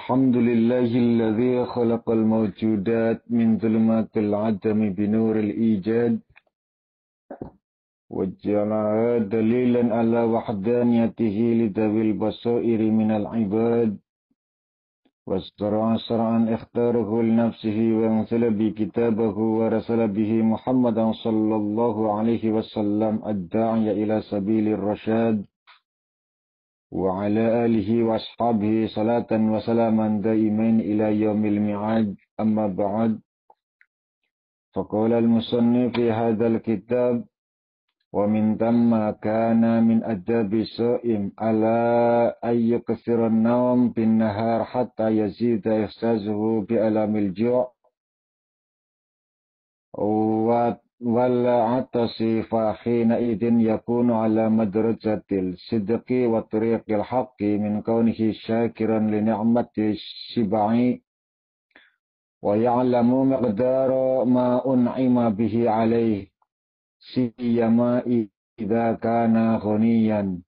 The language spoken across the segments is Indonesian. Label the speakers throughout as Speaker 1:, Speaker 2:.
Speaker 1: الحمد لله الذي خلق الموجودات من ظلمات العدم بنور الإيجاد وجعلها دليلا على وحدانيته لذوي البصائر من العباد وسرعا اختاره لنفسه وانزل بكتابه ورسل به محمدا صلى الله عليه وسلم الداعي إلى سبيل الرشاد وعلى آله وأصحابه صلاة وسلاما دائمين إلى يوم الميعاد. أما بعد، فقال المصنف في هذا الكتاب: ومن ثم كان من أداب الصائم على أن يكثر النوم بالنهار حتى يزيد إحساسه بألم الجوع والعطش، فحينئذ يكون على مدرجة الصدق وطريق الحق من كونه شاكرا لنعمة الشبع ويعلم مقدار ما أنعم به عليه، سيما إذا كان غنيا،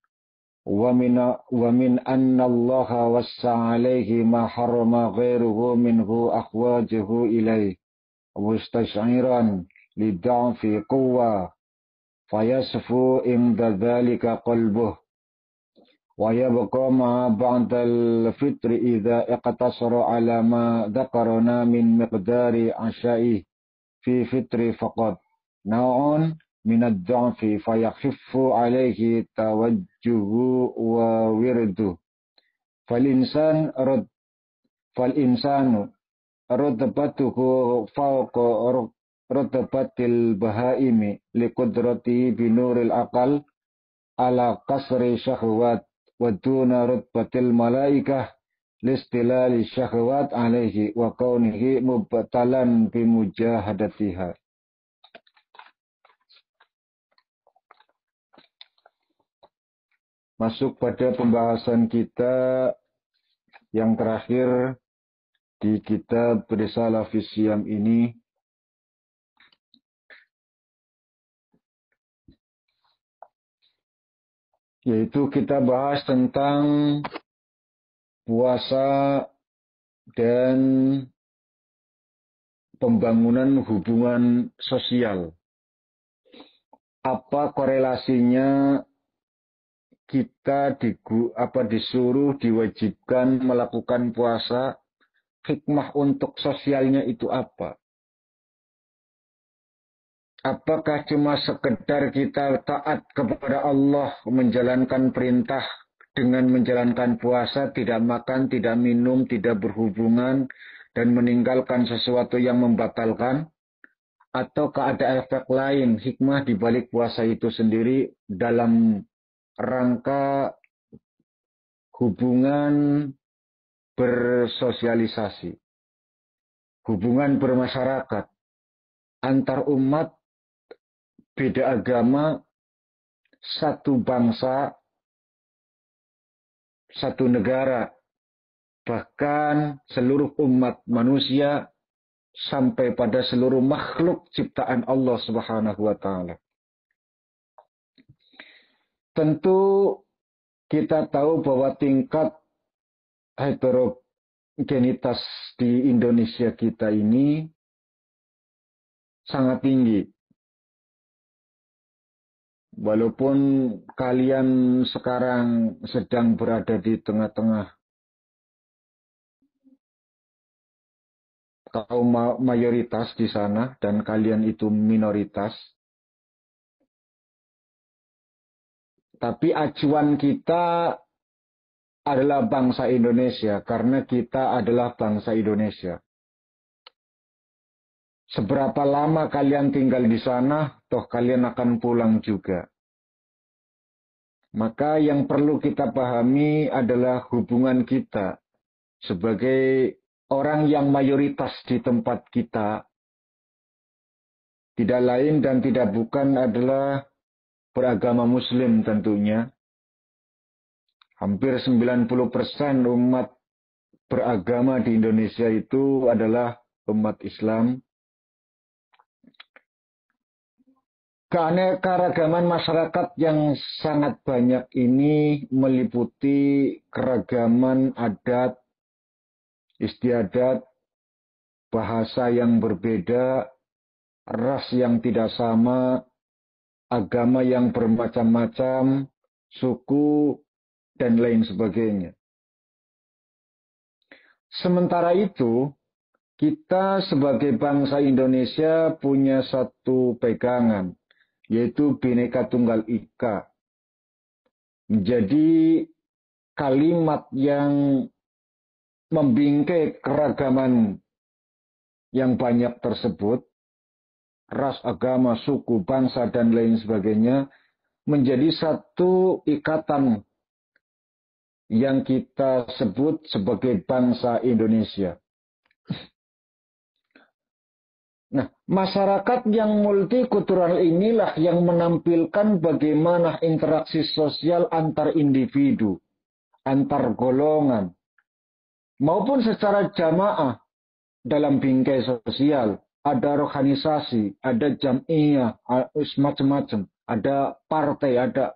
Speaker 1: ومن أن الله وسع عليه ما حرم غيره منه أخواجه إليه مستشعرا لضعف قوة، فيصفو عند ذلك قلبه ويبقى مع بعد الفطر إذا اقتصر على ما ذكرنا من مقدار عشائه في فطر فقط نوع من الضعف، فيخف عليه توجه وورده، فالإنسان رتبته فوق رتبة البهائم لقدرته بنور العقل على قصر الشهوات، ودون رتبة الملائكة لاستلال الشهوات عليه وكونه مبتلا بمجاهدتها. Masuk pada pembahasan kita yang terakhir di kitab Risalah fi Shiyam ini, yaitu kita bahas tentang puasa dan pembangunan hubungan sosial. Apa korelasinya kita disuruh, diwajibkan melakukan puasa? Hikmah untuk sosialnya itu apa? Apakah cuma sekedar kita taat kepada Allah, menjalankan perintah dengan menjalankan puasa, tidak makan, tidak minum, tidak berhubungan, dan meninggalkan sesuatu yang membatalkan? Ataukah ada efek lain, hikmah di balik puasa itu sendiri dalam rangka hubungan bersosialisasi, hubungan bermasyarakat, antar umat, beda agama, satu bangsa, satu negara, bahkan seluruh umat manusia, sampai pada seluruh makhluk ciptaan Allah Subhanahu wa Ta'ala. Tentu kita tahu bahwa tingkat heterogenitas di Indonesia kita ini sangat tinggi. Walaupun kalian sekarang sedang berada di tengah-tengah kaum mayoritas di sana dan kalian itu minoritas, tapi acuan kita adalah bangsa Indonesia karena kita adalah bangsa Indonesia. Seberapa lama kalian tinggal di sana, toh kalian akan pulang juga. Maka yang perlu kita pahami adalah hubungan kita sebagai orang yang mayoritas di tempat kita, tidak lain dan tidak bukan adalah beragama Muslim tentunya. Hampir 90% umat beragama di Indonesia itu adalah umat Islam. Keanekaragaman masyarakat yang sangat banyak ini meliputi keragaman adat, istiadat, bahasa yang berbeda, ras yang tidak sama, agama yang bermacam-macam, suku, dan lain sebagainya. Sementara itu, kita sebagai bangsa Indonesia punya satu pegangan, yaitu Bhinneka Tunggal Ika. Menjadi kalimat yang membingkai keragaman yang banyak tersebut, ras, agama, suku, bangsa, dan lain sebagainya, menjadi satu ikatan yang kita sebut sebagai bangsa Indonesia. Nah, masyarakat yang multikultural inilah yang menampilkan bagaimana interaksi sosial antar individu, antar golongan, maupun secara jamaah dalam bingkai sosial. Ada organisasi, ada jam'iyah, macam-macam, ada partai, ada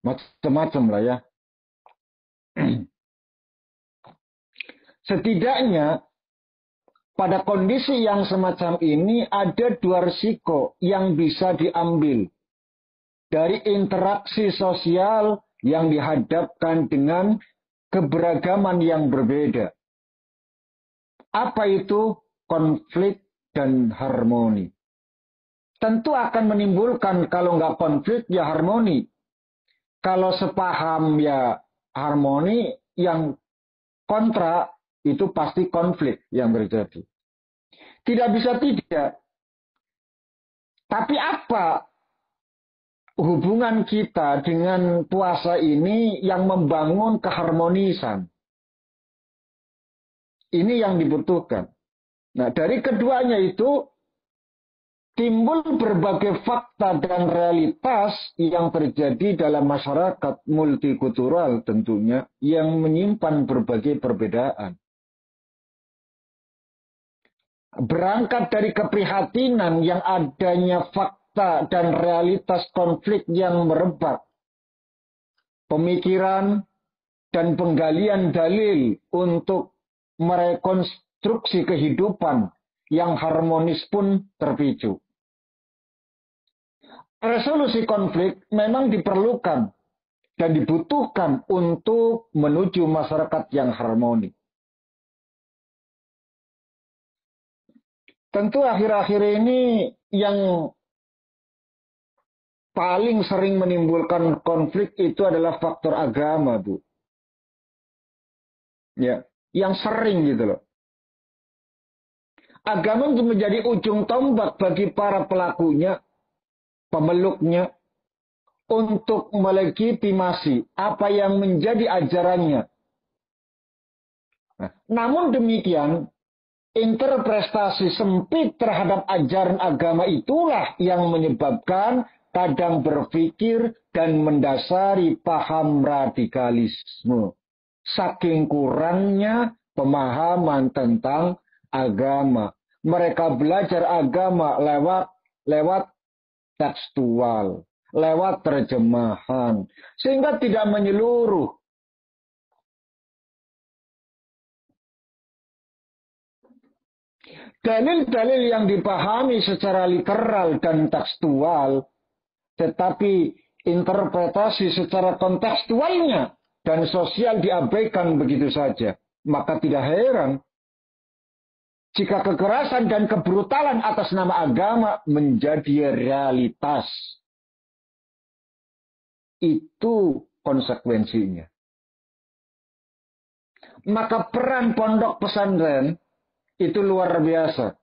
Speaker 1: macam-macam lah ya. Setidaknya pada kondisi yang semacam ini ada dua risiko yang bisa diambil dari interaksi sosial yang dihadapkan dengan keberagaman yang berbeda. Apa itu konflik dan harmoni? Tentu akan menimbulkan, kalau nggak konflik ya harmoni. Kalau sepaham ya harmoni, yang kontra itu pasti konflik yang terjadi. Tidak bisa tidak. Tapi apa hubungan kita dengan puasa ini yang membangun keharmonisan? Ini yang dibutuhkan. Nah, dari keduanya itu timbul berbagai fakta dan realitas yang terjadi dalam masyarakat multikultural tentunya yang menyimpan berbagai perbedaan. Berangkat dari keprihatinan yang adanya fakta dan realitas konflik yang merebak, pemikiran dan penggalian dalil untuk merekonstruksi kehidupan yang harmonis pun terpicu. Resolusi konflik memang diperlukan dan dibutuhkan untuk menuju masyarakat yang harmoni. Tentu akhir-akhir ini yang paling sering menimbulkan konflik itu adalah faktor agama, Bu. Ya, yang sering gitu loh. Agama itu menjadi ujung tombak bagi para pelakunya, pemeluknya, untuk melegitimasi apa yang menjadi ajarannya. Nah, namun demikian, interpretasi sempit terhadap ajaran agama itulah yang menyebabkan kadang berpikir dan mendasari paham radikalisme. Saking kurangnya pemahaman tentang agama. Mereka belajar agama lewat tekstual, lewat terjemahan, sehingga tidak menyeluruh. Dalil-dalil yang dipahami secara literal dan tekstual, tetapi interpretasi secara kontekstualnya dan sosial diabaikan begitu saja. Maka tidak heran jika kekerasan dan kebrutalan atas nama agama menjadi realitas. Itu konsekuensinya. Maka peran pondok pesantren itu luar biasa.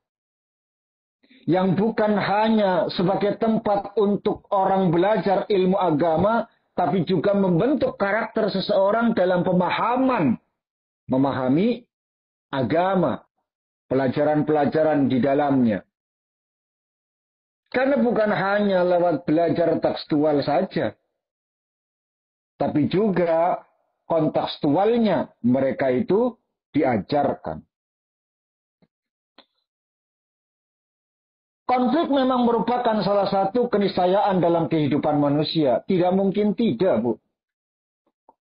Speaker 1: Yang bukan hanya sebagai tempat untuk orang belajar ilmu agama, tapi juga membentuk karakter seseorang dalam memahami agama, pelajaran-pelajaran di dalamnya. Karena bukan hanya lewat belajar tekstual saja, tapi juga kontekstualnya mereka itu diajarkan. Konflik memang merupakan salah satu keniscayaan dalam kehidupan manusia. Tidak mungkin tidak, Bu.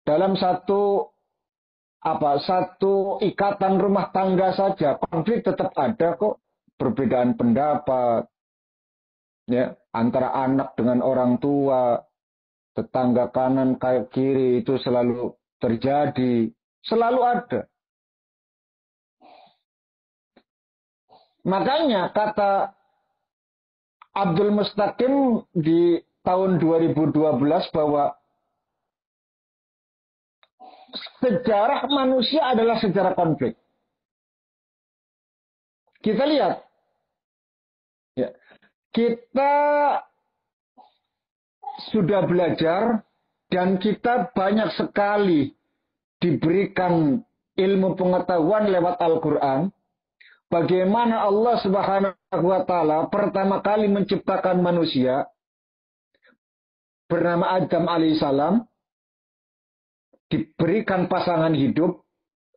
Speaker 1: Dalam satu satu ikatan rumah tangga saja, konflik tetap ada kok, perbedaan pendapat, ya, antara anak dengan orang tua, tetangga kanan kayak kiri itu selalu terjadi, selalu ada. Makanya kata Abdul Mustaqim di tahun 2012 bahwa sejarah manusia adalah sejarah konflik. Kita lihat, ya, kita sudah belajar dan kita banyak sekali diberikan ilmu pengetahuan lewat Al-Quran. Bagaimana Allah Subhanahu wa Ta'ala pertama kali menciptakan manusia bernama Adam alaihissalam, diberikan pasangan hidup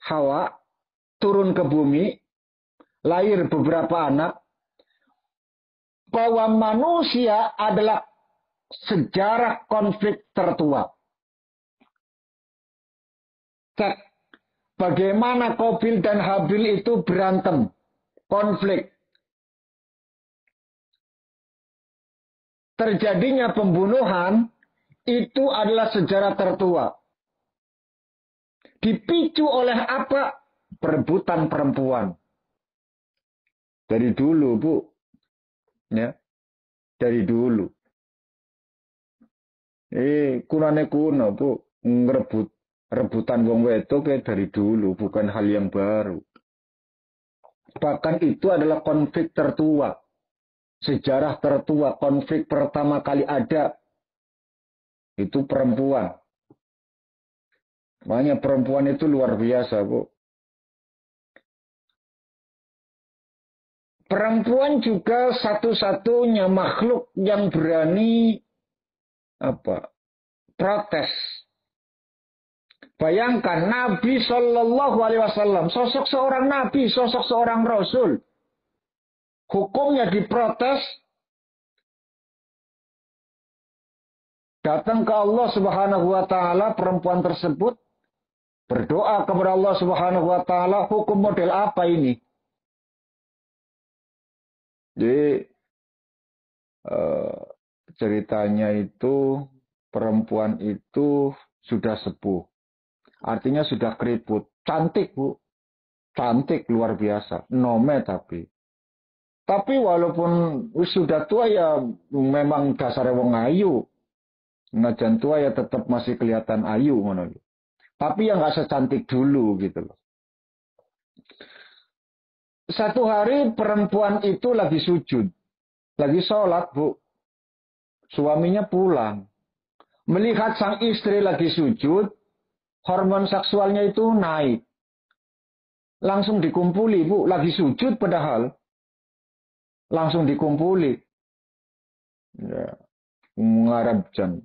Speaker 1: Hawa, turun ke bumi, lahir beberapa anak, bahwa manusia adalah sejarah konflik tertua. Cek bagaimana Qabil dan Habil itu berantem, konflik. Terjadinya pembunuhan itu adalah sejarah tertua. Dipicu oleh apa? Perebutan perempuan. Dari dulu, Bu. Ya. Dari dulu. Kunane kuno, Bu. Rebutan wong wedok dari dulu, bukan hal yang baru. Bahkan itu adalah konflik tertua. Sejarah tertua, konflik pertama kali ada. Itu perempuan. Makanya perempuan itu luar biasa, Bu. Perempuan juga satu-satunya makhluk yang berani protes. Bayangkan Nabi Shallallahu Alaihi Wasallam, sosok seorang Nabi, sosok seorang Rasul, hukumnya diprotes, datang ke Allah Subhanahu Wa Taala, perempuan tersebut berdoa kepada Allah Subhanahu Wa Taala, hukum model apa ini? Jadi ceritanya itu perempuan itu sudah sepuh. Artinya sudah keriput. Cantik, Bu. Cantik luar biasa. Nome tapi. Tapi walaupun sudah tua ya memang dasarnya wong ayu. Ngajan tua ya tetap masih kelihatan ayu. Tapi ya nggak secantik dulu gitu loh. Satu hari perempuan itu lagi sujud. Lagi sholat, Bu. Suaminya pulang. Melihat sang istri lagi sujud, hormon seksualnya itu naik. Langsung dikumpuli, Bu. Lagi sujud padahal. Langsung dikumpuli. Ya, ngarep jan.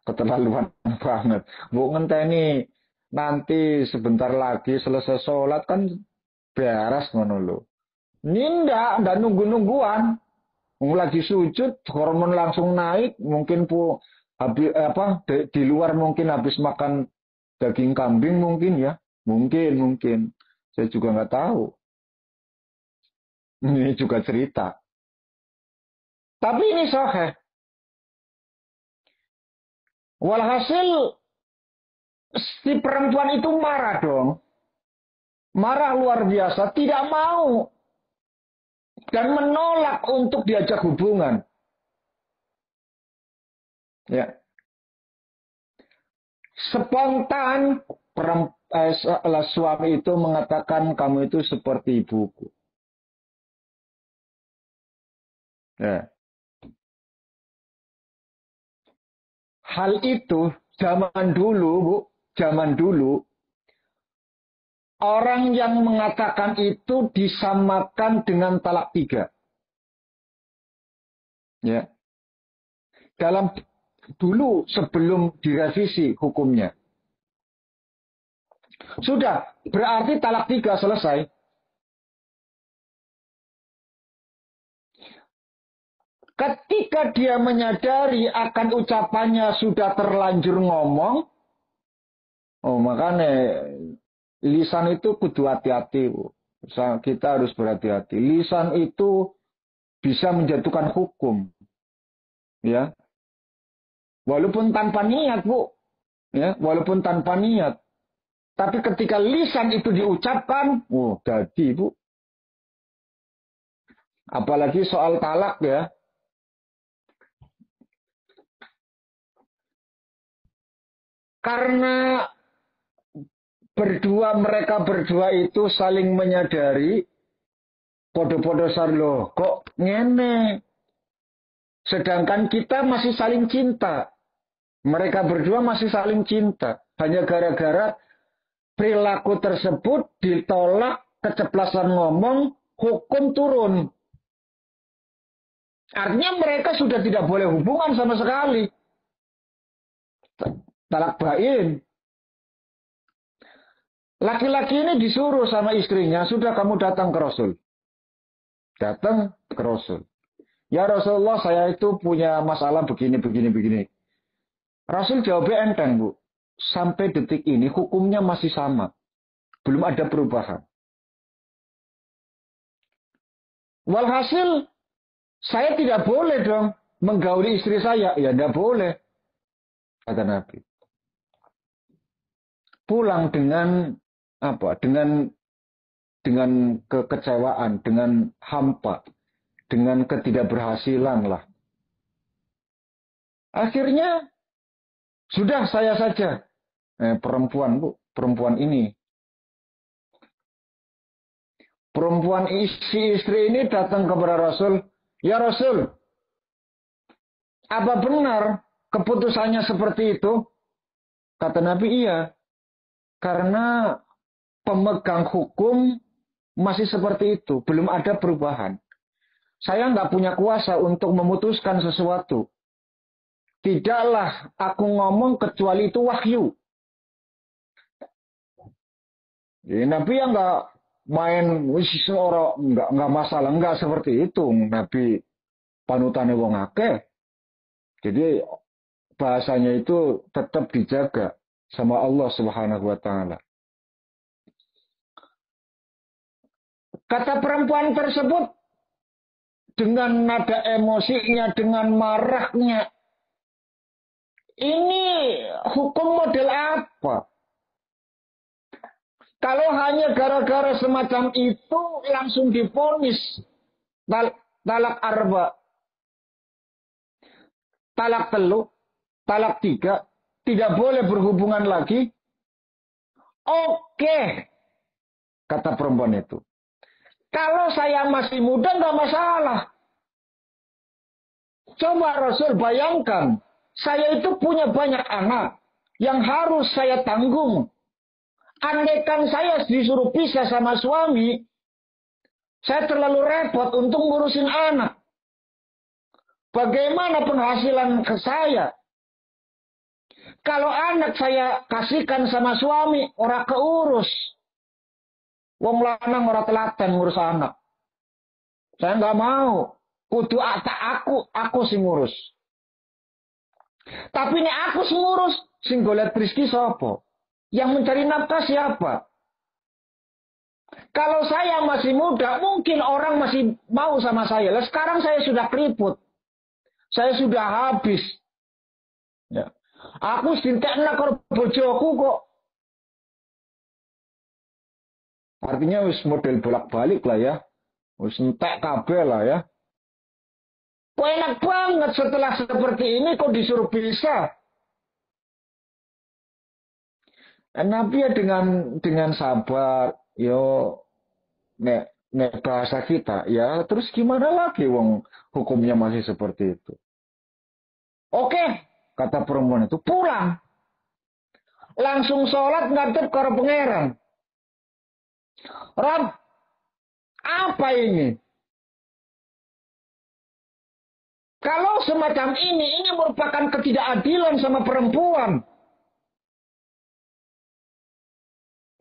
Speaker 1: Keterlaluan banget. Bu ngenteni nanti sebentar lagi selesai sholat kan beres ngono lho. Ini ndak nunggu-nungguan. Lagi sujud, hormon langsung naik, mungkin habis di luar mungkin habis makan daging kambing mungkin ya. Mungkin. Saya juga nggak tahu. Ini juga cerita. Tapi ini sahih. Walhasil si perempuan itu marah dong. Marah luar biasa, tidak mau. Dan menolak untuk diajak hubungan. Ya. Spontan suami itu mengatakan kamu itu seperti ibuku. Ya. Hal itu zaman dulu, Bu, zaman dulu orang yang mengatakan itu disamakan dengan talak 3. Ya. Dalam dulu sebelum direvisi hukumnya. Sudah, berarti talak 3 selesai. Ketika dia menyadari akan ucapannya sudah terlanjur ngomong, makanya Lisan itu kudu hati-hati, Bu. Kita harus berhati-hati. Lisan itu bisa menjatuhkan hukum, ya. Walaupun tanpa niat, Bu. Ya, walaupun tanpa niat. Tapi ketika lisan itu diucapkan, jadi, Bu. Apalagi soal talak, ya. Karena mereka berdua itu saling menyadari, podo-podo sarlo, kok ngene. Sedangkan kita masih saling cinta. Mereka berdua masih saling cinta. Hanya gara-gara perilaku tersebut ditolak, keceplosan ngomong, hukum turun. Artinya mereka sudah tidak boleh hubungan sama sekali. Talak bain. Laki-laki ini disuruh sama istrinya, sudah kamu datang ke Rasul. Datang ke Rasul. Ya Rasulullah, saya itu punya masalah begini, begini, begini. Rasul jawabnya enteng, Bu. Sampai detik ini hukumnya masih sama. Belum ada perubahan. Walhasil, saya tidak boleh dong menggauli istri saya. Ya tidak boleh. Kata Nabi. Pulang dengan apa? Dengan kekecewaan, dengan hampa, dengan ketidakberhasilan lah. Akhirnya sudah saya saja. Perempuan, Bu, perempuan ini. Perempuan istri ini datang kepada Rasul. Ya Rasul, apa benar keputusannya seperti itu? Kata Nabi, iya. Karena pemegang hukum masih seperti itu. Belum ada perubahan. Saya nggak punya kuasa untuk memutuskan sesuatu. Tidaklah aku ngomong kecuali itu wahyu. Ya, Nabi yang nggak main orang nggak masalah, nggak seperti itu. Nabi panutannya wong akeh. Jadi bahasanya itu tetap dijaga sama Allah Subhanahu wa taala. Kata perempuan tersebut dengan nada emosinya, dengan marahnya, ini hukum model apa? Kalau hanya gara-gara semacam itu langsung divonis talak arba, talak telu, talak tiga, tidak boleh berhubungan lagi. Oke, kata perempuan itu. Kalau saya masih muda nggak masalah. Coba Rasul bayangkan, saya itu punya banyak anak yang harus saya tanggung. Andaikan saya disuruh pisah sama suami, saya terlalu repot untuk ngurusin anak. Bagaimana penghasilan ke saya? Kalau anak saya kasihkan sama suami, ora keurus. Wong lanang ora telaten ngurus anak. Saya nggak mau. Kudu aku sing ngurus. Tapi ini aku sing ngurus, sing golek rezeki sapa? Yang mencari nafkah siapa? Kalau saya masih muda, mungkin orang masih mau sama saya. Lah sekarang saya sudah keriput. Saya sudah habis. Ya. Aku sintekna karo bojoku kok. Artinya wis model bolak-balik lah ya. Wis entek kabeh lah ya. Kok enak banget setelah seperti ini kok disuruh pisah. Nabi ya dengan sabar, yo nek bahasa kita, ya terus gimana lagi wong hukumnya masih seperti itu. Oke, kata perempuan itu, pulang. Langsung sholat ngadep karo pangeran. Rob, apa ini? Kalau semacam ini merupakan ketidakadilan sama perempuan.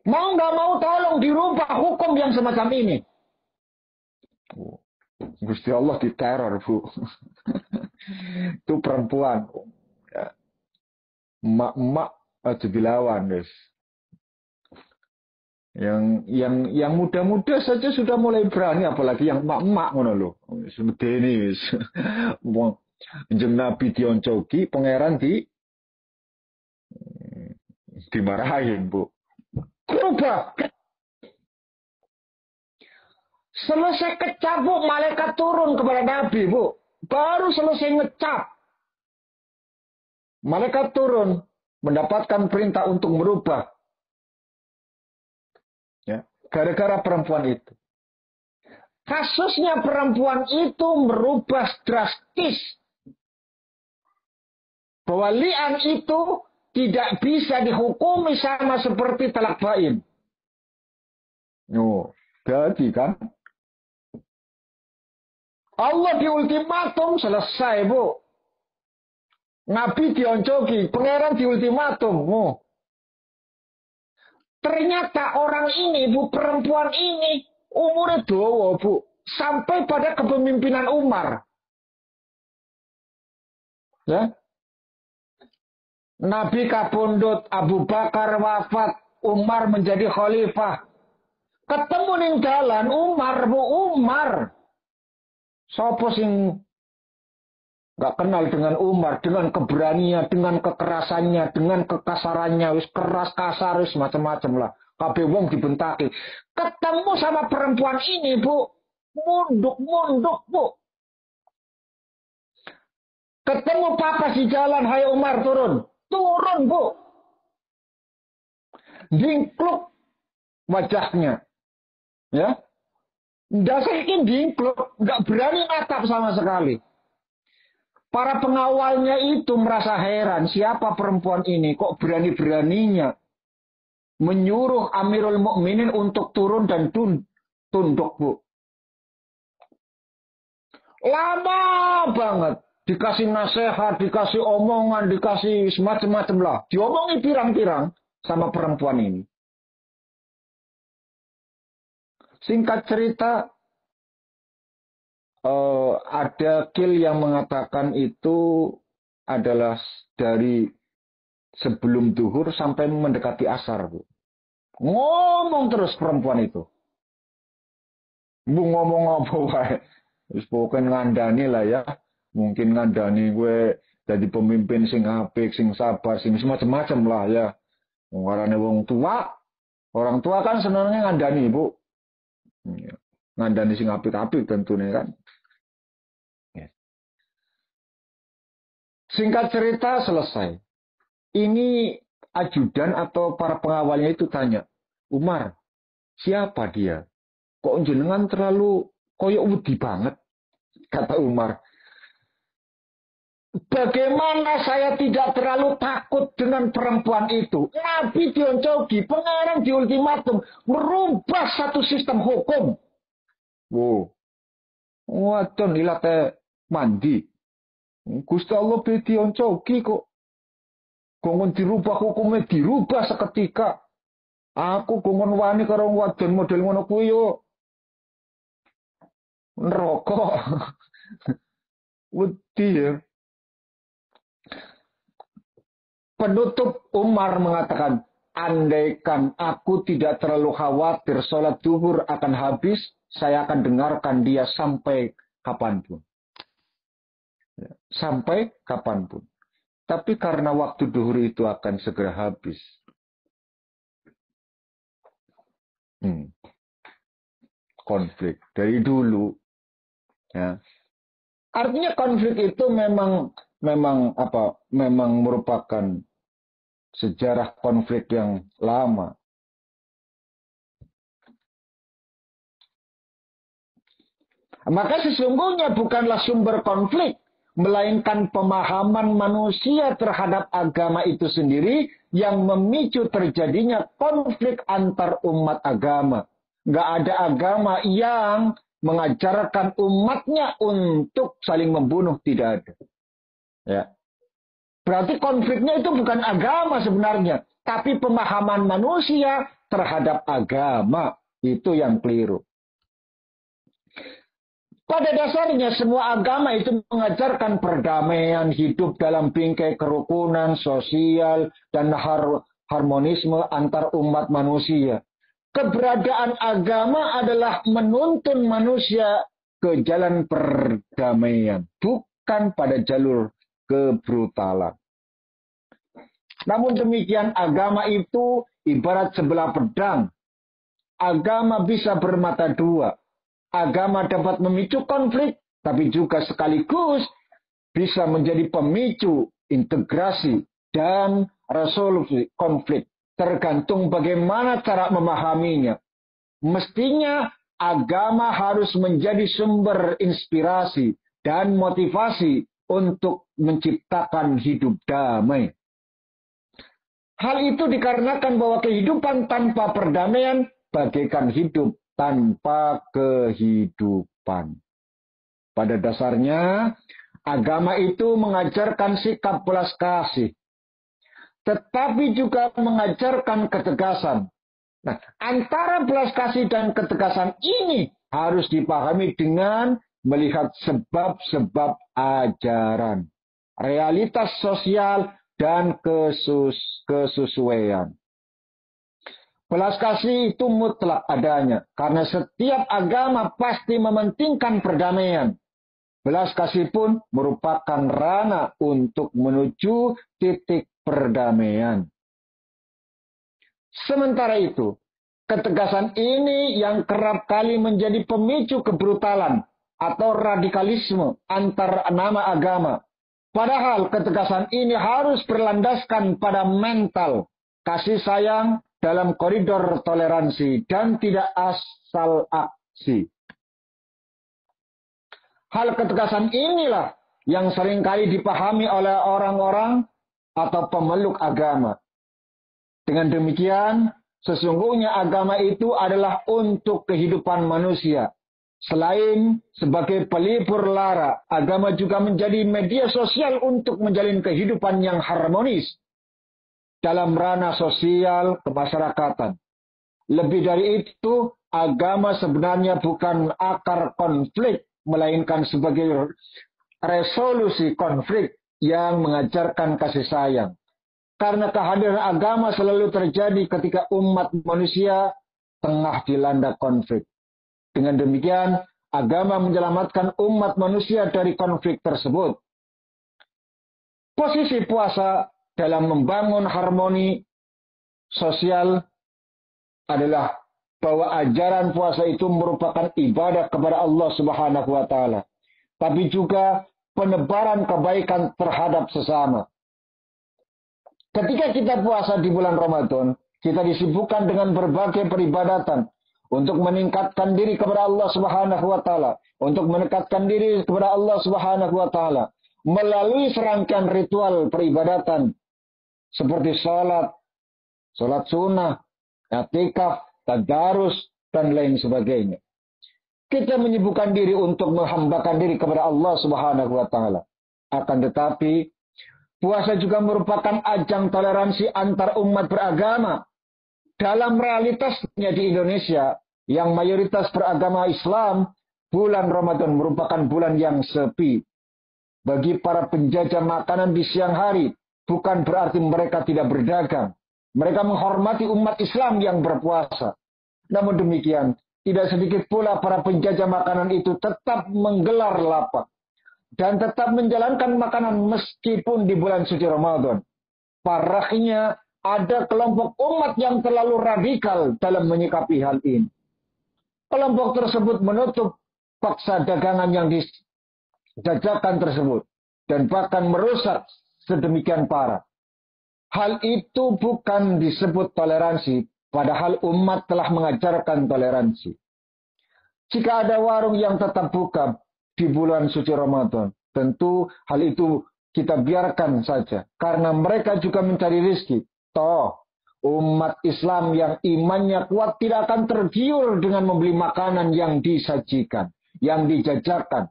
Speaker 1: Mau nggak mau tolong dirubah hukum yang semacam ini. Gusti Allah diteror, Bu. Itu perempuan. Ya. Emak-emak aja dilawan, guys. Yang muda-muda saja sudah mulai berani, apalagi yang emak-emak ngono lho. Semedeni wis. Jeneng Nabi dioncoki, pangeran dimarahin, Bu. Berubah. Selesai kecap, Bu, malaikat turun kepada Nabi, Bu. Baru selesai ngecap. Malaikat turun, mendapatkan perintah untuk merubah. Ya, gara-gara perempuan itu. Kasusnya perempuan itu merubah drastis. Bahwa li'an itu tidak bisa dihukumi sama seperti talak bain. Oh, jadi kan. Allah di ultimatum selesai, Bu. Nabi dioncoki, pangeran di ultimatum. Oh. Ternyata orang ini, Bu, perempuan ini, umurnya dawa, Bu. Sampai pada kepemimpinan Umar. Ya. Nabi kapundhut, Abu Bakar wafat, Umar menjadi khalifah. Ketemu ning dalan Umar, Bu, Umar. Sopo sing gak kenal dengan Umar, dengan keberanian, dengan kekerasannya, dengan kekasarannya, wis keras kasar, wis macam-macam lah. Kabeh wong dibentaki. Ketemu sama perempuan ini, Bu, munduk-munduk, Bu. Ketemu papa di jalan, hai Umar turun. Turun, Bu. Dingkluk wajahnya. Ya. Dasar ini dingkluk, nggak berani natap sama sekali. Para pengawalnya itu merasa heran, siapa perempuan ini kok berani-beraninya menyuruh Amirul Mukminin untuk turun dan tunduk, Bu. Lama banget. Dikasih nasihat, dikasih omongan, dikasih semacam-macam lah. Diomongi pirang-pirang sama perempuan ini. Singkat cerita, ada kil yang mengatakan itu adalah dari sebelum duhur sampai mendekati asar, Bu. Ngomong terus perempuan itu. Bu ngomong apa wae. Wis pokoke ngandani lah ya. Mungkin ngandani gue jadi pemimpin sing apik, sing sabar, sing semacam-macam lah ya. Ngarane wong tua. Orang tua kan senangnya ngandani, Bu. Ngandani sing apik-apik tentunya kan. Singkat cerita selesai. Ini ajudan atau para pengawalnya itu tanya, Umar, siapa dia? Kok jenengan terlalu koyok wedi banget? Kata Umar. Bagaimana saya tidak terlalu takut dengan perempuan itu? Nabi dioncoki, pangeran di ultimatum, merubah satu sistem hukum. Wow. Wadon ilate mandi. Gusti Allah be dioncoki kok. Gongon dirubah hukumnya dirubah seketika. Aku gongon wani karo wadon model ngono kuwi yo. Neraka. Wedi ya. Penutup Umar mengatakan, andaikan aku tidak terlalu khawatir sholat duhur akan habis, saya akan dengarkan dia sampai kapanpun. Sampai kapanpun. Tapi karena waktu duhur itu akan segera habis. Konflik dari dulu. Ya. Artinya konflik itu memang merupakan sejarah konflik yang lama. Maka sesungguhnya bukanlah sumber konflik, melainkan pemahaman manusia terhadap agama itu sendiri yang memicu terjadinya konflik antar umat agama. Nggak ada agama yang mengajarkan umatnya untuk saling membunuh, tidak ada. Ya. Berarti konfliknya itu bukan agama sebenarnya, tapi pemahaman manusia terhadap agama itu yang keliru. Pada dasarnya semua agama itu mengajarkan perdamaian, hidup dalam bingkai kerukunan sosial dan harmonisme antar umat manusia. Keberadaan agama adalah menuntun manusia ke jalan perdamaian, bukan pada jalur kebrutalan. Namun demikian, agama itu ibarat sebelah pedang. Agama bisa bermata dua. Agama dapat memicu konflik, tapi juga sekaligus bisa menjadi pemicu integrasi dan resolusi konflik. Tergantung bagaimana cara memahaminya. Mestinya agama harus menjadi sumber inspirasi dan motivasi untuk menciptakan hidup damai. Hal itu dikarenakan bahwa kehidupan tanpa perdamaian bagaikan hidup tanpa kehidupan. Pada dasarnya, agama itu mengajarkan sikap belas kasih, tetapi juga mengajarkan ketegasan. Nah, antara belas kasih dan ketegasan ini harus dipahami dengan melihat sebab-sebab ajaran, realitas sosial, dan kesesuaian. Belas kasih itu mutlak adanya, karena setiap agama pasti mementingkan perdamaian. Belas kasih pun merupakan ranah untuk menuju titik perdamaian. Sementara itu, ketegasan ini yang kerap kali menjadi pemicu kebrutalan atau radikalisme antar nama agama. Padahal ketegasan ini harus berlandaskan pada mental kasih sayang dalam koridor toleransi dan tidak asal aksi. Hal ketegasan inilah yang seringkali dipahami oleh orang-orang atau pemeluk agama. Dengan demikian, sesungguhnya agama itu adalah untuk kehidupan manusia. Selain sebagai pelipur lara, agama juga menjadi media sosial untuk menjalin kehidupan yang harmonis dalam ranah sosial kemasyarakatan. Lebih dari itu, agama sebenarnya bukan akar konflik, melainkan sebagai resolusi konflik yang mengajarkan kasih sayang. Karena kehadiran agama selalu terjadi ketika umat manusia tengah dilanda konflik. Dengan demikian, agama menyelamatkan umat manusia dari konflik tersebut. Posisi puasa dalam membangun harmoni sosial adalah bahwa ajaran puasa itu merupakan ibadah kepada Allah Subhanahu wa taala, tapi juga penebaran kebaikan terhadap sesama. Ketika kita puasa di bulan Ramadan, kita disibukkan dengan berbagai peribadatan untuk meningkatkan diri kepada Allah Subhanahu wa taala, untuk mendekatkan diri kepada Allah Subhanahu wa taala melalui serangkaian ritual peribadatan seperti salat sunnah, i'tikaf, tadarus, dan lain sebagainya. Kita menyibukkan diri untuk menghambakan diri kepada Allah Subhanahu wa taala. Akan tetapi, puasa juga merupakan ajang toleransi antar umat beragama. Dalam realitasnya di Indonesia, yang mayoritas beragama Islam, bulan Ramadan merupakan bulan yang sepi. Bagi para penjajah makanan di siang hari, bukan berarti mereka tidak berdagang. Mereka menghormati umat Islam yang berpuasa. Namun demikian, tidak sedikit pula para penjajah makanan itu tetap menggelar lapak dan tetap menjalankan makanan meskipun di bulan suci Ramadan. Parahnya, ada kelompok umat yang terlalu radikal dalam menyikapi hal ini. Kelompok tersebut menutup paksa dagangan yang dijajakan tersebut dan bahkan merusak sedemikian parah. Hal itu bukan disebut toleransi, padahal umat telah mengajarkan toleransi. Jika ada warung yang tetap buka di bulan suci Ramadan, tentu hal itu kita biarkan saja, karena mereka juga mencari rezeki. Toh, umat Islam yang imannya kuat tidak akan tergiur dengan membeli makanan yang disajikan, yang dijajakan.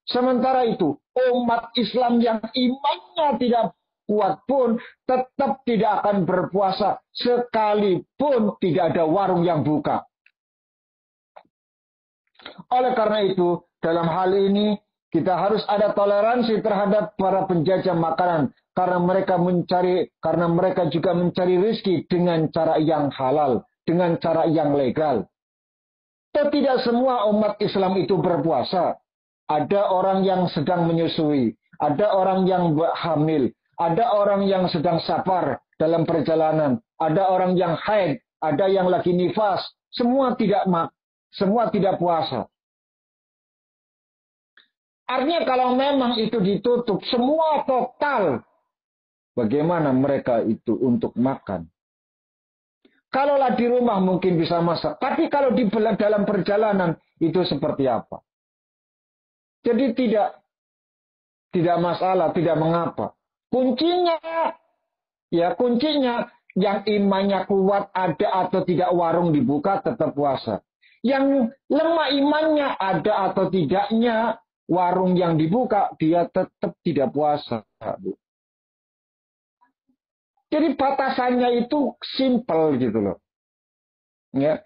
Speaker 1: Sementara itu, umat Islam yang imannya tidak kuat pun tetap tidak akan berpuasa sekalipun tidak ada warung yang buka. Oleh karena itu, dalam hal ini kita harus ada toleransi terhadap para penjajah makanan karena mereka juga mencari rezeki dengan cara yang halal dengan cara yang legal. Tidak semua umat Islam itu berpuasa. Ada orang yang sedang menyusui, ada orang yang hamil, ada orang yang sedang safar dalam perjalanan, ada orang yang haid, ada yang lagi nifas. Semua tidak puasa. Artinya kalau memang itu ditutup, semua total. Bagaimana mereka itu untuk makan? Kalaulah di rumah mungkin bisa masak. Tapi kalau di dalam perjalanan itu seperti apa? Jadi tidak masalah, tidak mengapa. Kuncinya yang imannya kuat ada atau tidak warung dibuka tetap puasa. Yang lemah imannya ada atau tidaknya warung yang dibuka dia tetap tidak puasa. Jadi batasannya itu simple gitu loh. Ya.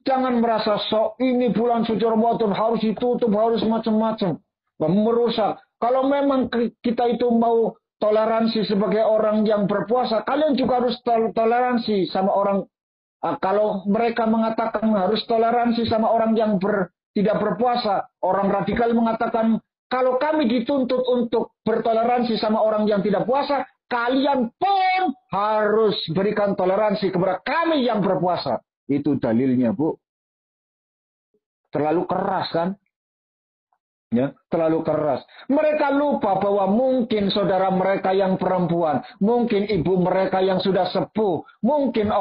Speaker 1: Jangan merasa sok ini bulan suci Ramadan harus ditutup, harus macam-macam. Merusak. Kalau memang kita itu mau toleransi sebagai orang yang berpuasa, kalian juga harus toleransi sama orang. Kalau mereka mengatakan harus toleransi sama orang yang tidak berpuasa, orang radikal mengatakan kalau kami dituntut untuk bertoleransi sama orang yang tidak puasa, kalian pun harus berikan toleransi kepada kami yang berpuasa. Itu dalilnya, Bu. Terlalu keras kan? Ya, terlalu keras. Mereka lupa bahwa mungkin saudara mereka yang perempuan, mungkin ibu mereka yang sudah sepuh, mungkin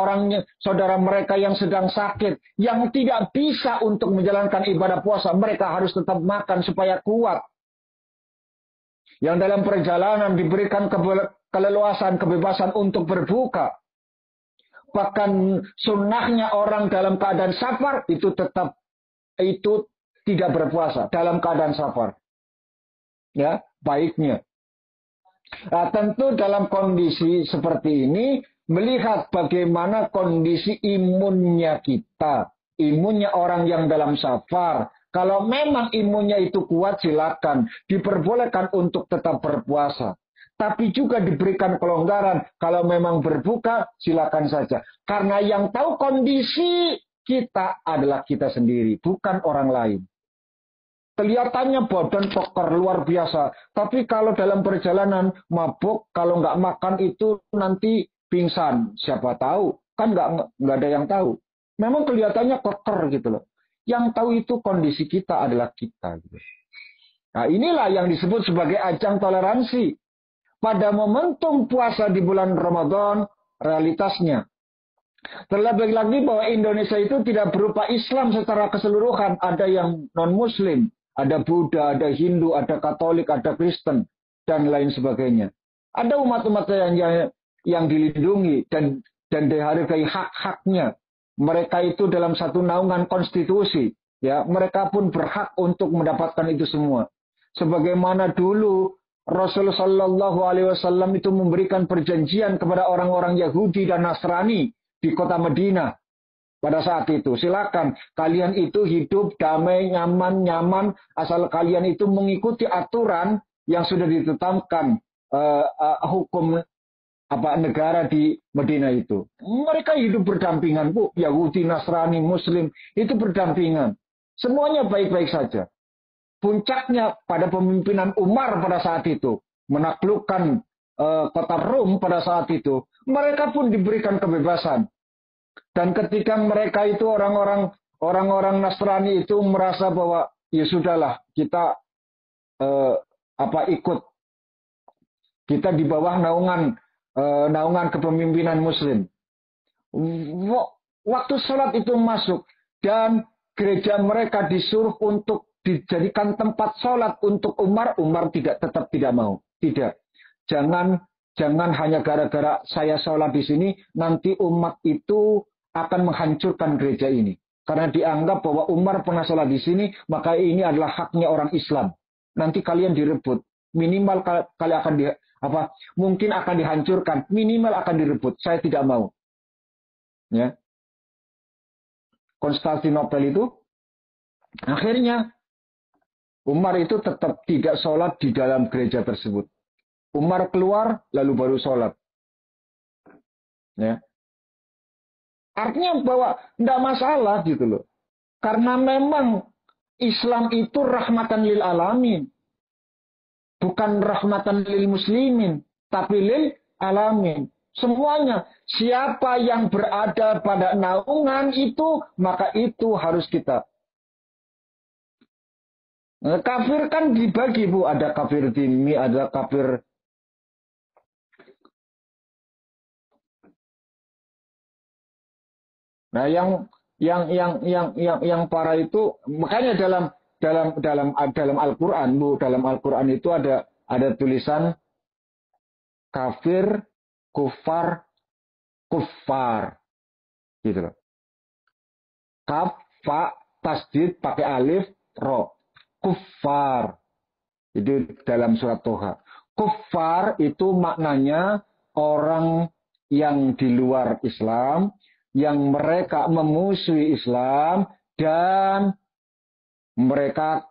Speaker 1: saudara mereka yang sedang sakit, yang tidak bisa untuk menjalankan ibadah puasa, mereka harus tetap makan supaya kuat. Yang dalam perjalanan diberikan keleluasan, kebebasan untuk berbuka. Bahkan sunnahnya orang dalam keadaan safar itu tidak berpuasa dalam keadaan safar. Ya, baiknya. Nah, tentu dalam kondisi seperti ini melihat bagaimana kondisi imunnya kita, imunnya orang yang dalam safar. Kalau memang imunnya itu kuat silakan diperbolehkan untuk tetap berpuasa. Tapi juga diberikan kelonggaran. Kalau memang berbuka, silakan saja. Karena yang tahu kondisi kita adalah kita sendiri, bukan orang lain. Kelihatannya badan koker luar biasa. Tapi kalau dalam perjalanan mabuk, kalau nggak makan itu nanti pingsan. Siapa tahu? Kan nggak ada yang tahu. Memang kelihatannya koker gitu loh. Yang tahu itu kondisi kita adalah kita. Gitu. Nah inilah yang disebut sebagai ajang toleransi. Pada momentum puasa di bulan Ramadan, realitasnya. Terlebih lagi bahwa Indonesia itu tidak berupa Islam secara keseluruhan. Ada yang non-Muslim, ada Buddha, ada Hindu, ada Katolik, ada Kristen, dan lain sebagainya. Ada umat-umat yang dilindungi dan dihargai hak-haknya. Mereka itu dalam satu naungan konstitusi. Ya, mereka pun berhak untuk mendapatkan itu semua. Sebagaimana dulu Rasulullah Shallallahu Alaihi Wasallam itu memberikan perjanjian kepada orang-orang Yahudi dan Nasrani di kota Madinah pada saat itu. Silakan kalian itu hidup damai, nyaman, asal kalian itu mengikuti aturan yang sudah ditetapkan hukum negara di Madinah itu. Mereka hidup berdampingan, Bu. Yahudi, Nasrani, Muslim itu berdampingan. Semuanya baik-baik saja. Puncaknya pada pemimpinan Umar pada saat itu, menaklukkan kota Rom pada saat itu, mereka pun diberikan kebebasan. Dan ketika mereka itu orang-orang Nasrani itu merasa bahwa ya sudahlah kita ikut, kita di bawah naungan kepemimpinan Muslim. Waktu sholat itu masuk dan gereja mereka disuruh untuk dijadikan tempat sholat untuk Umar tetap tidak mau. Tidak. Jangan hanya gara-gara saya sholat di sini, nanti umat itu akan menghancurkan gereja ini. Karena dianggap bahwa Umar pernah sholat di sini, maka ini adalah haknya orang Islam. Nanti kalian direbut. Minimal kalian akan mungkin akan dihancurkan. Minimal akan direbut. Saya tidak mau. Ya. Konstantinopel itu akhirnya Umar itu tetap tidak sholat di dalam gereja tersebut. Umar keluar, lalu baru sholat. Ya. Artinya bahwa tidak masalah gitu loh. Karena memang Islam itu rahmatan lil alamin. Bukan rahmatan lil muslimin. Tapi lil alamin. Semuanya. Siapa yang berada pada naungan itu, maka itu harus kita. Nah, kafir kan dibagi, Bu. Ada kafir dhimmi, ada kafir. Nah, yang parah itu makanya dalam Al-Qur'an, Bu, dalam Al-Qur'an itu ada tulisan kafir, kufar, kufar. Gitu loh. Kaf, fa, tasdid pakai alif, ro. Kufar. Itu dalam surat Toha. Kufar itu maknanya orang yang di luar Islam, yang mereka memusuhi Islam dan mereka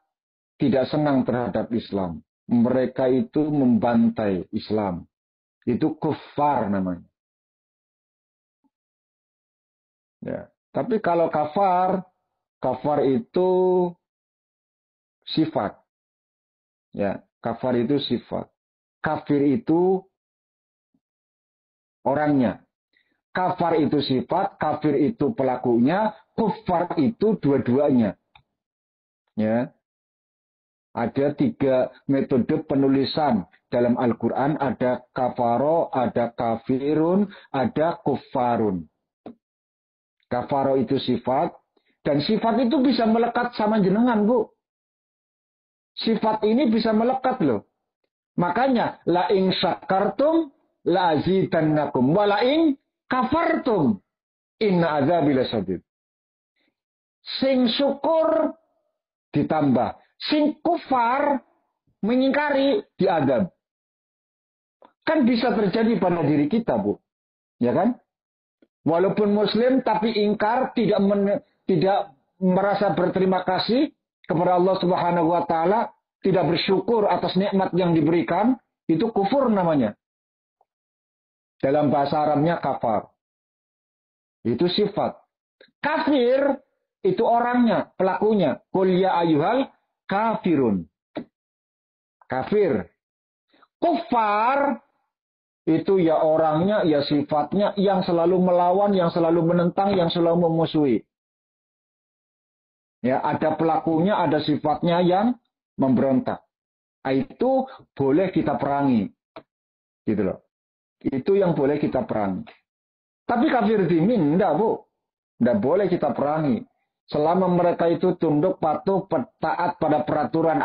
Speaker 1: tidak senang terhadap Islam. Mereka itu membantai Islam. Itu kufar namanya. Ya. Tapi kalau kafar itu sifat. Ya, kafar itu sifat. Kafir itu orangnya. Kafar itu sifat, kafir itu pelakunya, kufar itu dua-duanya. Ya. Ada 3 metode penulisan dalam Al-Quran. Ada kafaro, ada kafirun, ada kufarun. Kafaro itu sifat. Dan sifat itu bisa melekat sama jenengan, Bu. Sifat ini bisa melekat loh. Makanya, la in syakartum, la azidannakum. Wa la in kafartum, inna azabi lasyadid. Sing syukur ditambah. Sing kufar mengingkari diadab. Kan bisa terjadi pada diri kita, Bu. Ya kan? Walaupun muslim tapi ingkar, tidak merasa berterima kasih kepada Allah Subhanahu wa taala, tidak bersyukur atas nikmat yang diberikan, itu kufur namanya. Dalam bahasa Arabnya kafar. Itu sifat. Kafir itu orangnya, pelakunya. Qul ya ayyuhal kafirun. Kafir. Kufar itu ya orangnya, ya sifatnya yang selalu melawan, yang selalu menentang, yang selalu memusuhi. Ya, ada pelakunya, ada sifatnya yang memberontak. Itu boleh kita perangi. Gitu loh. Itu yang boleh kita perangi. Tapi kafir dhimin enggak, Bu. Enggak boleh kita perangi. Selama mereka itu tunduk patuh taat pada peraturan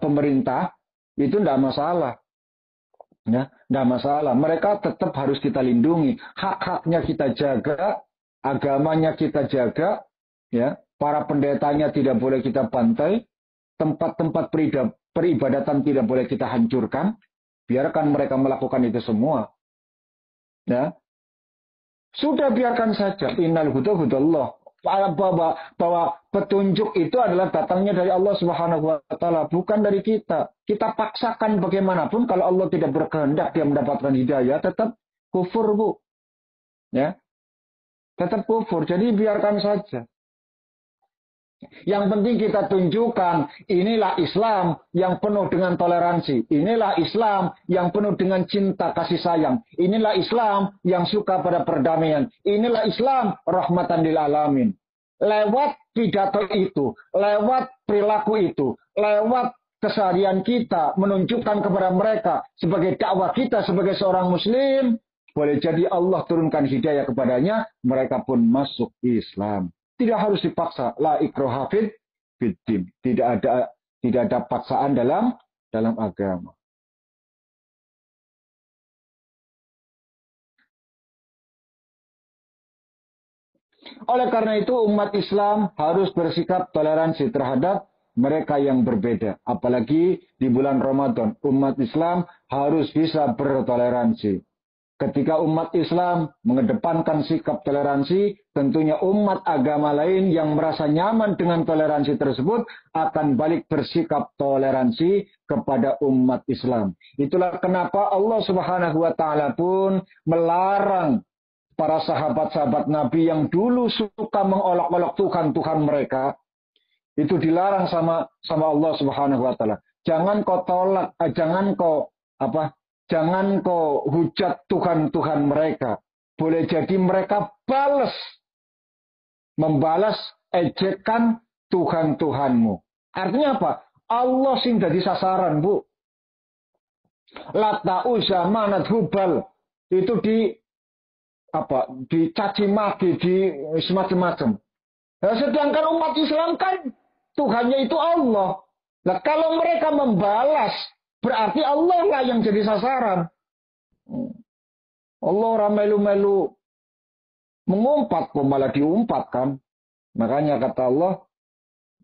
Speaker 1: pemerintah, itu enggak masalah. Ya, enggak masalah. Mereka tetap harus kita lindungi. Hak-haknya kita jaga, agamanya kita jaga, ya. Para pendetanya tidak boleh kita bantai, tempat-tempat peribadatan tidak boleh kita hancurkan. Biarkan mereka melakukan itu semua. Ya. Sudah biarkan saja. Innal huda hudallah. Bahwa petunjuk itu adalah datangnya dari Allah Subhanahu wa taala, bukan dari kita. Kita paksakan bagaimanapun kalau Allah tidak berkehendak dia mendapatkan hidayah, tetap kufur, Bu. Ya. Tetap kufur. Jadi biarkan saja. Yang penting kita tunjukkan inilah Islam yang penuh dengan toleransi. Inilah Islam yang penuh dengan cinta kasih sayang. Inilah Islam yang suka pada perdamaian. Inilah Islam rahmatan lil alamin. Lewat pidato itu, lewat perilaku itu, lewat keseharian kita menunjukkan kepada mereka sebagai dakwah kita sebagai seorang muslim, boleh jadi Allah turunkan hidayah kepadanya, mereka pun masuk Islam. Tidak harus dipaksa. La ikraha fiddin. Tidak ada paksaan dalam agama. Oleh karena itu umat Islam harus bersikap toleransi terhadap mereka yang berbeda. Apalagi di bulan Ramadan, umat Islam harus bisa bertoleransi. Ketika umat Islam mengedepankan sikap toleransi, tentunya umat agama lain yang merasa nyaman dengan toleransi tersebut akan balik bersikap toleransi kepada umat Islam. Itulah kenapa Allah Subhanahu wa taala pun melarang para sahabat-sahabat Nabi yang dulu suka mengolok-olok Tuhan-Tuhan mereka, itu dilarang sama Allah Subhanahu wa taala. Jangan kau tolak, jangan kau hujat Tuhan-Tuhan mereka. Boleh jadi mereka membalas ejekan Tuhan-Tuhanmu. Artinya apa? Allah sing jadi sasaran, Bu. Lata Uzza Manat Hubal itu dicaci maki, di semacam-macam. Nah, sedangkan umat Islam kan Tuhannya itu Allah. Nah, kalau mereka membalas, berarti Allah lah yang jadi sasaran. Allah orang melu-melu mengumpat, kok malah diumpat kan. Makanya kata Allah,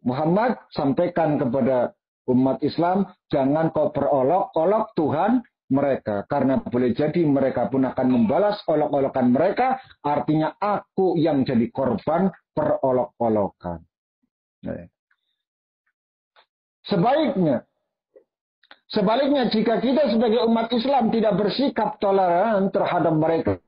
Speaker 1: Muhammad sampaikan kepada umat Islam, jangan kau perolok-olok Tuhan mereka. Karena boleh jadi mereka pun akan membalas olok-olokan mereka, artinya aku yang jadi korban perolok-olokan. Sebaliknya, jika kita sebagai umat Islam tidak bersikap toleran terhadap mereka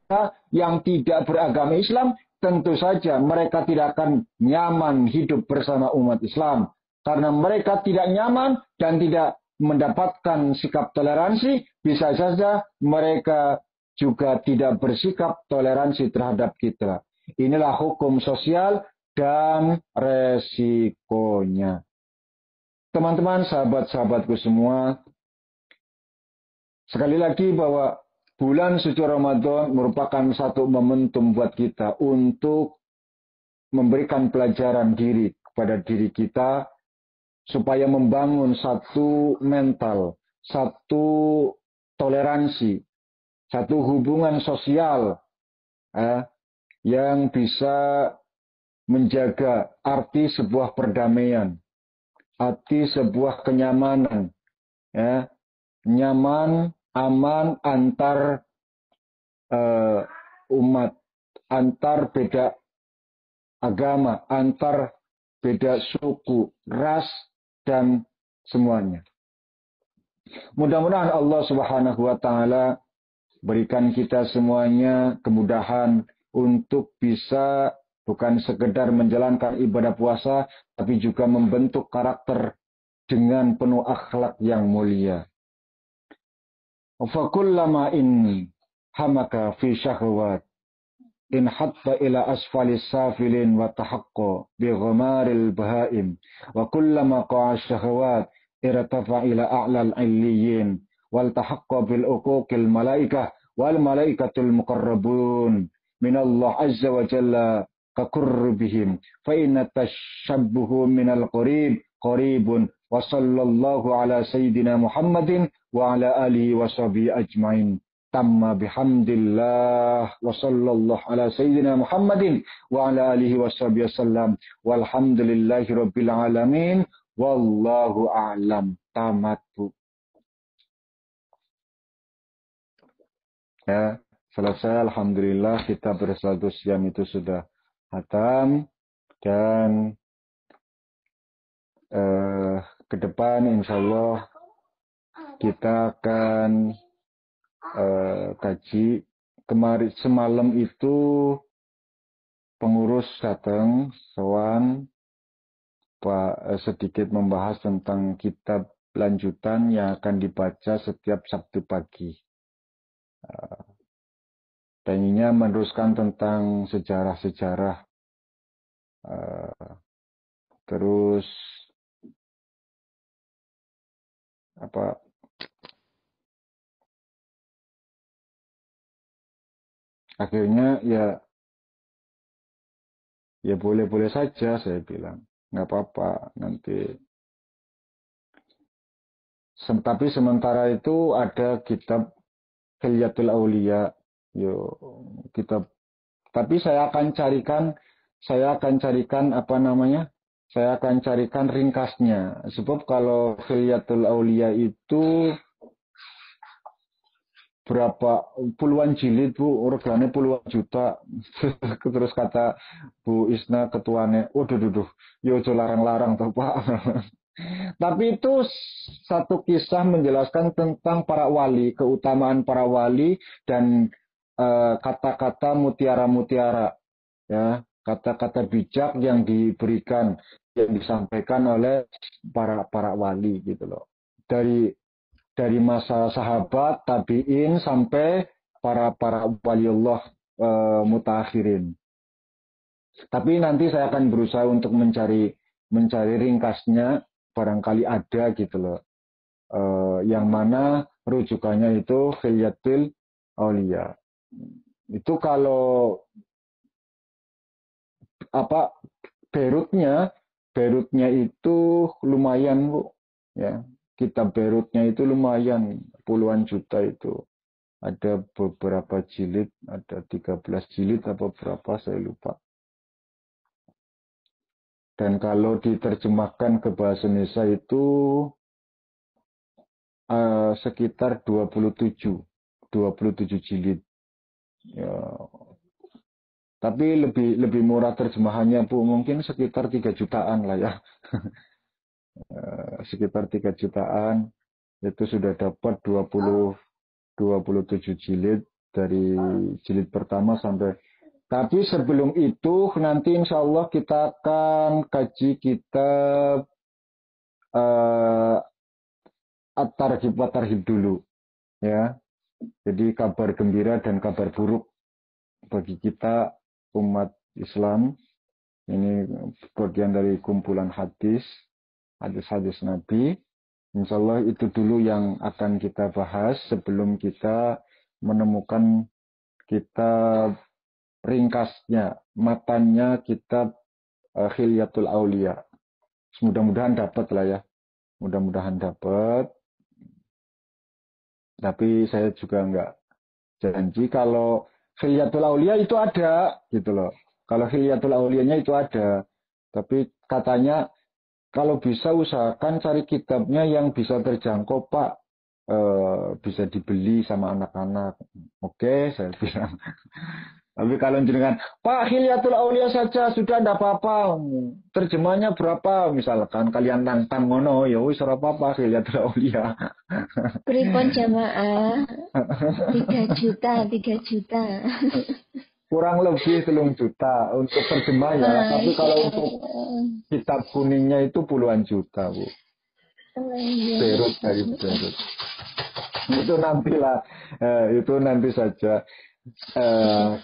Speaker 1: yang tidak beragama Islam, tentu saja mereka tidak akan nyaman hidup bersama umat Islam. Karena mereka tidak nyaman dan tidak mendapatkan sikap toleransi, bisa saja mereka juga tidak bersikap toleransi terhadap kita. Inilah hukum sosial dan resikonya. Teman-teman, sahabat-sahabatku semua, sekali lagi bahwa bulan suci Ramadan merupakan satu momentum buat kita untuk memberikan pelajaran diri kepada diri kita supaya membangun satu mental, satu toleransi, satu hubungan sosial yang bisa menjaga arti sebuah perdamaian, arti sebuah kenyamanan, nyaman, aman antar umat, antar beda agama, antar beda suku, ras, dan semuanya. Mudah-mudahan Allah Subhanahu wa taala berikan kita semuanya kemudahan untuk bisa bukan sekedar menjalankan ibadah puasa, tapi juga membentuk karakter dengan penuh akhlak yang mulia. Fakullama in hamaka fi syahwat in hatta ila asfalis safilin wa tahaqqa bi ghamaril bahaim wa kullama qa'a syahwat irtafa ila a'lal illiyin wal tahaqqa bil uquqil malaikah wal malaikatul muqarrabun min Allah azza wa jalla ka qurbihim fa inna tashabbuhu min al qaribun wa sallallahu ala sayyidina Muhammadin wa ala alihi wa sahbihi ajmain. Tamma bihamdillah wa sallallahu ala sayyidina Muhammadin wa ala alihi wa sahbihi wasallam walhamdulillahi rabbil alamin wallahu a'lam. Tamat, Bu. Ya, selesai alhamdulillah, kita bersalatu siam itu sudah hatam, dan ke depan insyaallah kita akan kaji. Kemarin semalam itu pengurus datang sowan Pak sedikit membahas tentang kitab lanjutan yang akan dibaca setiap Sabtu pagi. Dan ini meneruskan tentang sejarah-sejarah. Terus akhirnya ya boleh-boleh saja, saya bilang nggak apa-apa nanti. Tapi sementara itu ada kitab Hilyatul Aulia, kitab. Tapi saya akan carikan saya akan carikan ringkasnya. Sebab kalau Hilyatul Aulia itu berapa puluhan jilid, Bu, regane puluhan juta. Terus kata Bu Isna ketuanya, waduh, yo larang-larang toh, Pak. Tapi itu satu kisah menjelaskan tentang para wali, keutamaan para wali, dan kata-kata mutiara-mutiara, ya, kata-kata bijak yang diberikan, yang disampaikan oleh para wali gitu loh. Dari masa sahabat, tabi'in sampai para waliullah mutakhirin. Tapi nanti saya akan berusaha untuk mencari ringkasnya, barangkali ada gitu loh. Yang mana rujukannya itu Khilyatul Aulia. Itu kalau apa Beirutnya itu lumayan, Bu. Ya, kitab Beirutnya itu lumayan, puluhan juta itu. Ada beberapa jilid, ada 13 jilid apa berapa saya lupa. Dan kalau diterjemahkan ke bahasa Indonesia itu sekitar 27 jilid. Ya. Tapi lebih murah terjemahannya, Bu. Mungkin sekitar 3 jutaan lah ya. Sekitar 3 jutaan itu sudah dapat 27 jilid, dari jilid pertama sampai. Tapi sebelum itu nanti insya Allah kita akan kaji kitab At-Targhib wa Tarhib dulu, ya. Jadi kabar gembira dan kabar buruk bagi kita umat Islam. Ini bagian dari kumpulan hadis-hadis Nabi. Insya Allah itu dulu yang akan kita bahas sebelum kita menemukan kitab ringkasnya, matanya kitab Khilyatul Aulia. Mudah-mudahan dapat lah ya. Mudah-mudahan dapat. Tapi saya juga nggak janji kalau Khilyatul Aulia itu ada gitu loh. Kalau Khilyatul Aulianya itu ada. Tapi katanya kalau bisa usahakan cari kitabnya yang bisa terjangkau, Pak. Bisa dibeli sama anak-anak. Oke, saya bilang. Tapi kalau jenengan, Pak, Khilyatul Aulia saja sudah tidak apa-apa. Terjemahnya berapa? Misalkan kalian tantang ngono, ya wis ora apa-apa Khilyatul Aulia.
Speaker 2: Pripun jamaah? 3 juta.
Speaker 1: Kurang lebih 3 juta untuk terjemah ya. Tapi kalau untuk kitab kuningnya itu puluhan juta, Bu. Beirut dari Beirut. Itu nantilah, itu nanti saja.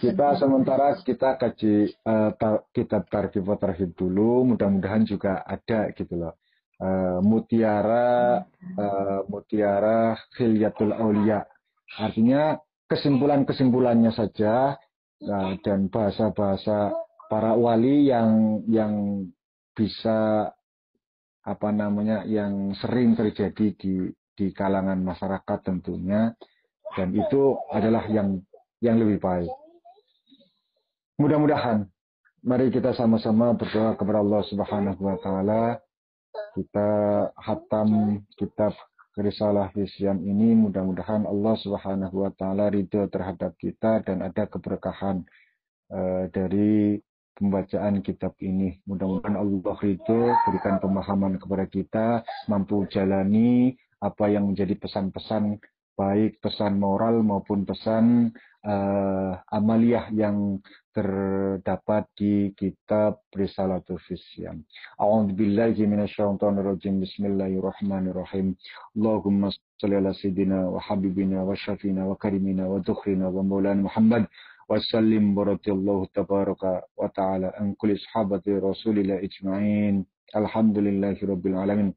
Speaker 1: Kita sementara kita kaji kitab Targhib wa Tarhib dulu, mudah-mudahan juga ada gitu loh. Mutiara Khilyatul Aulia. Artinya kesimpulannya saja, dan bahasa-bahasa para wali yang bisa yang sering terjadi di kalangan masyarakat tentunya, dan itu adalah yang lebih baik. Mudah-mudahan mari kita sama-sama berdoa kepada Allah Subhanahu wa taala. Kita hatam kitab Risalah Hisyan ini, mudah-mudahan Allah Subhanahu wa taala ridho terhadap kita dan ada keberkahan dari pembacaan kitab ini. Mudah-mudahan Allah ridho, berikan pemahaman kepada kita, mampu jalani apa yang menjadi pesan-pesan, baik pesan moral maupun pesan amaliyah yang terdapat di kitab Risalatul Hisyan. A'udzubillahi minasyaitonirrajim. Bismillahirrahmanirrahim. Allahumma shalli ala sayyidina wa habibina wa syafina wa karimina wa dukhrina wa maulana Muhammad wa sallim barakallahu tabaraka wa ta'ala an kulli sahabati rasulillah ijma'in. Alhamdulillahi rabbil alamin.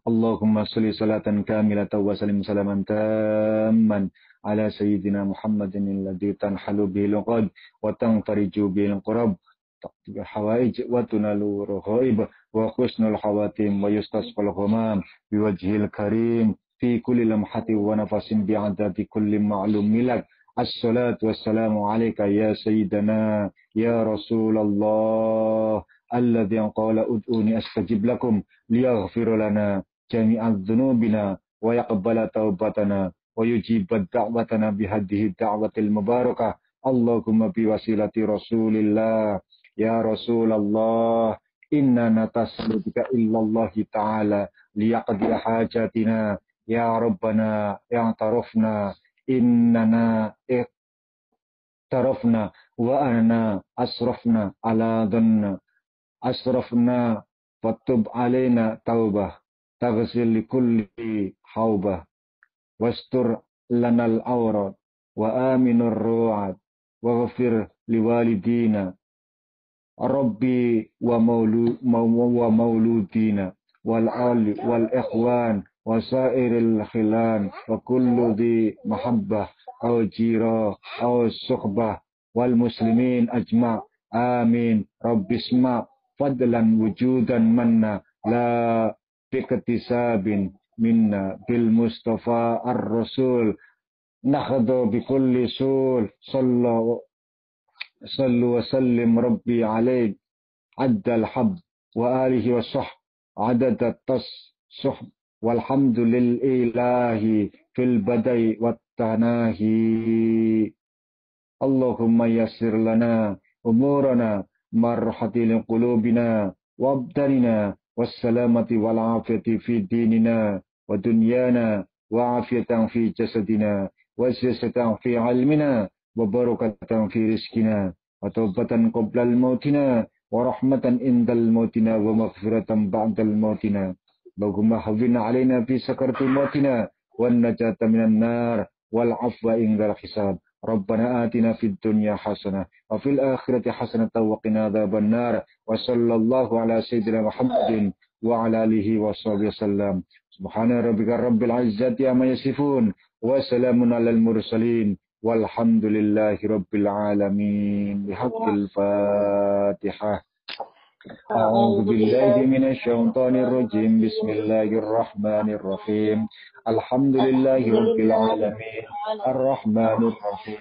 Speaker 1: Allahumma salli salatan kamilatan wa sallim salaman tamman ala sayyidina Muhammadin alladhi tanhalu bihil uqad wa tanfariju bihil qurab taqdibil hawaij wa tunalu raghaib wa husnul khawatim wa yustasqal ghamam biwajhil karim fi kulli lamhati wa nafasin bi'adadi kulli ma'lum milak. Assalatu wassalamu alayka ya sayyidana ya Rasulullah alladhi qala ud'uni astajib lakum liyaghfir lana jami'al dhunubina wa yaqbala taubatana wa yujibat da'watana bihadhihi da'watil mubarakah. Allahumma biwasilati Rasulillah ya Rasulullah inna nataslu bika illallahi ta'ala liyaqdi hajatina ya Rabbana ya tarafna innana tarafna wa ana asrafna ala dhanna asrafna fatub alaina taubah taghsil likulli haubah wastur lanal awrat wa aminur ru'at waghfir liwalidina Rabbi wa mauludina wal ali wal ikhwan wa sairil khilan wa kullu di mahabbah aw jira aw suhbah wal muslimin ajma' amin rabbisma fadlan wujudan manna la biktisabin minna bil mustafa ar-rasul nakhdu bi kulli sul sallu wa sallim rabbi alaih addal hab wa alihi wa adada tas walhamdulil ilahi fil badai wat tanahi Allahumma yassir lana umurana marhatil qulubina wabdanina wassalamati wal afiyati fi dinina wa dunyana wa afiyatan fi jasadina wa ziyadatan fi ilmina wa barakatan fi rizkina wa taubatan qoblal mautina wa rahmatan indal mautina wa maghfiratan ba'dal mautina Allahumma hawwina alaina fi sakartil mautina wan najata minan nar wal afwa indal hisab Rabbana atina fid dunya hasanah wa fil akhirati hasanah wa qina adzaban nar wa sallallahu ala sayyidina Muhammadin wa ala alihi wa sahbihi wasallam subhana rabbika rabbil izzati amma yasifun wa salamun alal mursalin walhamdulillahi rabbil alamin bihaqqil fatihah A'udzu billahi minasy syaithanir rajim bismillahir rahim alhamdulillahi rabbil alamin arrahmanir rahim